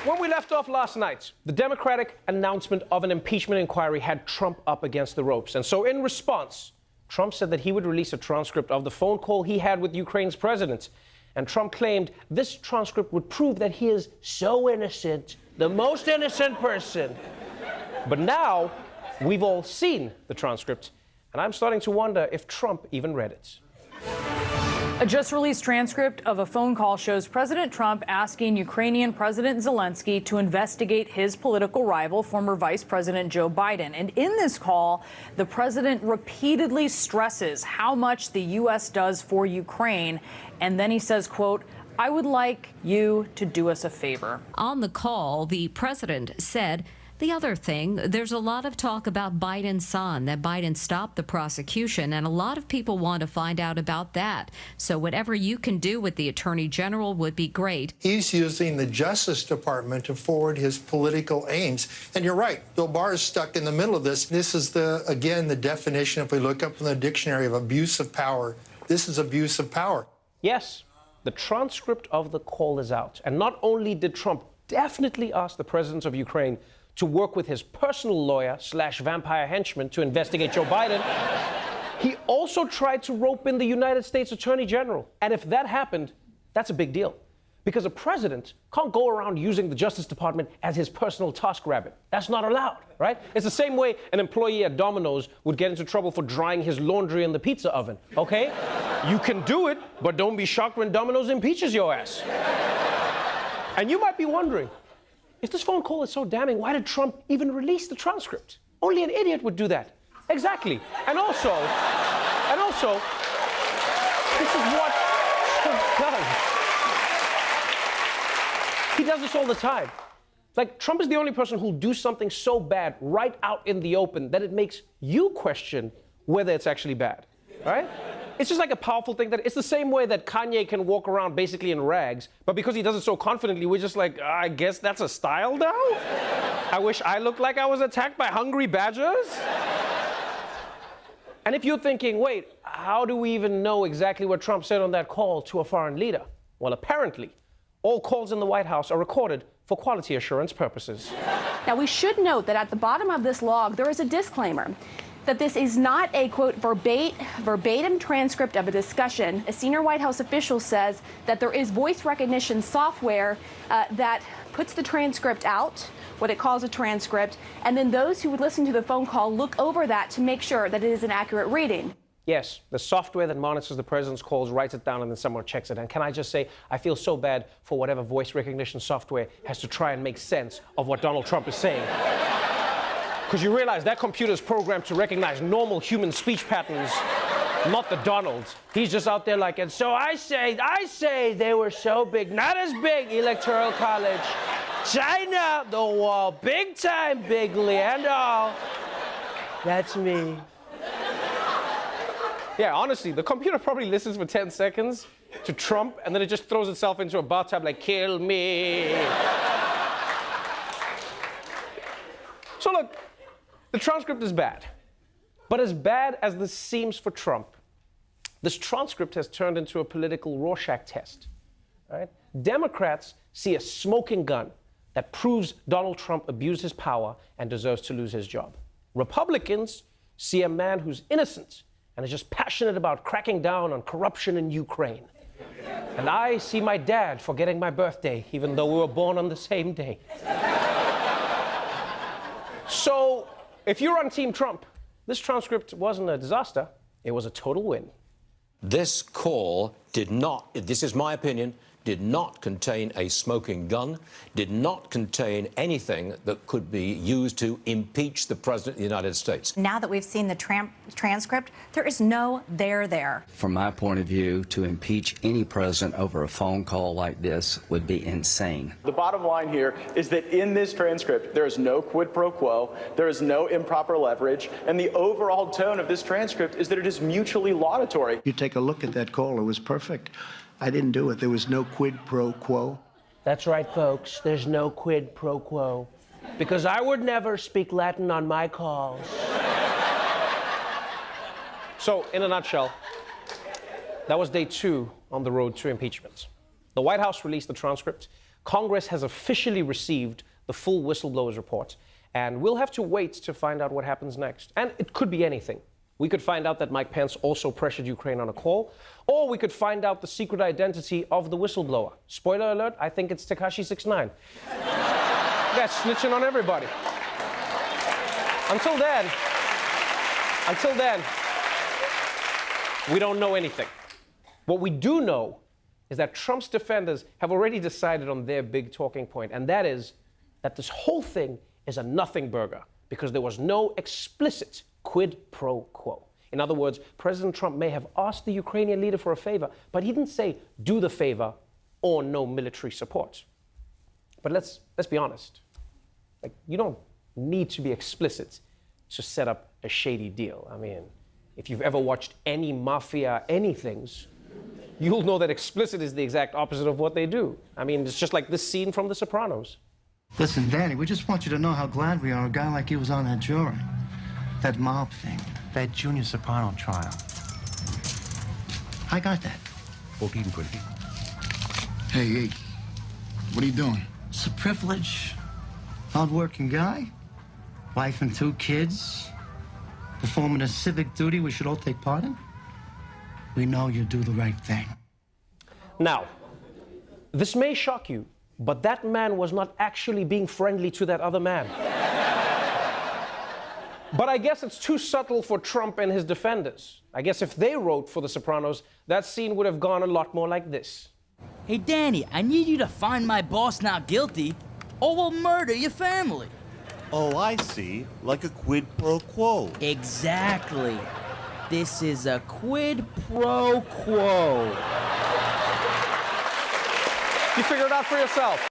When we left off last night, the Democratic announcement of an impeachment inquiry had Trump up against the ropes. And so in response, Trump said that he would release a transcript of the phone call he had with Ukraine's president. And Trump claimed this transcript would prove that he is so innocent, the most innocent person. But now, we've all seen the transcript, and I'm starting to wonder if Trump even read it. A just-released transcript of a phone call shows President Trump asking Ukrainian President Zelensky to investigate his political rival, former Vice President Joe Biden. And in this call, the president repeatedly stresses how much the U.S. does for Ukraine. And then he says, quote, "I would like you to do us a favor." On the call, the president said, the other thing, there's a lot of talk about Biden's son, that Biden stopped the prosecution, and a lot of people want to find out about that. So whatever you can do with the Attorney General would be great. He's using the Justice Department to forward his political aims. And you're right, Bill Barr is stuck in the middle of this. This is, again, the definition, if we look up in the dictionary, of abuse of power. This is abuse of power. Yes, the transcript of the call is out. And not only did Trump definitely ask the presidents of Ukraine to work with his personal lawyer / vampire henchman to investigate Joe Biden, he also tried to rope in the United States Attorney General. And if that happened, that's a big deal. Because a president can't go around using the Justice Department as his personal TaskRabbit. That's not allowed, right? It's the same way an employee at Domino's would get into trouble for drying his laundry in the pizza oven, okay? You can do it, but don't be shocked when Domino's impeaches your ass. And you might be wondering, if this phone call is so damning, why did Trump even release the transcript? Only an idiot would do that. Exactly. And also, this is what Trump does. He does this all the time. Like, Trump is the only person who'll do something so bad right out in the open that it makes you question whether it's actually bad, right? It's just like a powerful thing that it's the same way that Kanye can walk around basically in rags, but because he does it so confidently, we're just like, I guess that's a style now? I wish I looked like I was attacked by hungry badgers. And if you're thinking, wait, how do we even know exactly what Trump said on that call to a foreign leader? Well, apparently, all calls in the White House are recorded for quality assurance purposes. Now, we should note that at the bottom of this log, there is a disclaimer that this is not a, quote, verbatim transcript of a discussion. A senior White House official says that there is voice recognition software that puts the transcript out, what it calls a transcript, and then those who would listen to the phone call look over that to make sure that it is an accurate reading. Yes, the software that monitors the president's calls writes it down and then someone checks it. And can I just say, I feel so bad for whatever voice recognition software has to try and make sense of what Donald Trump is saying. Because you realize that computer is programmed to recognize normal human speech patterns, not the Donalds. He's just out there like, and so I say they were so big, not as big, Electoral College. China, the wall, big time, bigly, and all. That's me. Yeah, honestly, the computer probably listens for 10 seconds to Trump, and then it just throws itself into a bathtub like, kill me. So look, the transcript is bad. But as bad as this seems for Trump, this transcript has turned into a political Rorschach test. Right? Democrats see a smoking gun that proves Donald Trump abused his power and deserves to lose his job. Republicans see a man who's innocent and is just passionate about cracking down on corruption in Ukraine. And I see my dad forgetting my birthday, even though we were born on the same day. So, if you're on Team Trump, this transcript wasn't a disaster, it was a total win. This call did not, this is my opinion, did not contain a smoking gun, did not contain anything that could be used to impeach the President of the United States. Now that we've seen the transcript, there is no there. From my point of view, to impeach any president over a phone call like this would be insane. The bottom line here is that in this transcript, there is no quid pro quo, there is no improper leverage, and the overall tone of this transcript is that it is mutually laudatory. You take a look at that call, it was perfect. I didn't do it. There was no quid pro quo. That's right, folks. There's no quid pro quo. Because I would never speak Latin on my calls. So, in a nutshell, that was day 2 on the road to impeachment. The White House released the transcript. Congress has officially received the full whistleblowers report, and we'll have to wait to find out what happens next. And it could be anything. We could find out that Mike Pence also pressured Ukraine on a call, or we could find out the secret identity of the whistleblower. Spoiler alert, I think it's Tekashi 6ix9ine. That's snitching on everybody. Until then, we don't know anything. What we do know is that Trump's defenders have already decided on their big talking point, and that is that this whole thing is a nothing burger because there was no explicit quid pro quo. In other words, President Trump may have asked the Ukrainian leader for a favor, but he didn't say do the favor or no military support. But let's be honest. Like, you don't need to be explicit to set up a shady deal. I mean, if you've ever watched any mafia anythings, you'll know that explicit is the exact opposite of what they do. I mean, it's just like this scene from The Sopranos. Listen, Danny, we just want you to know how glad we are a guy like you was on that jury. That mob thing, that Junior Soprano trial. I got that. Hey, what are you doing? It's a privilege. Hard-working guy, wife and 2 kids, performing a civic duty we should all take part in. We know you do the right thing. Now, this may shock you, but that man was not actually being friendly to that other man. But I guess it's too subtle for Trump and his defenders. I guess if they wrote for The Sopranos, that scene would have gone a lot more like this. Hey, Danny, I need you to find my boss not guilty, or we'll murder your family. Oh, I see. Like a quid pro quo. Exactly. This is a quid pro quo. You figure it out for yourself.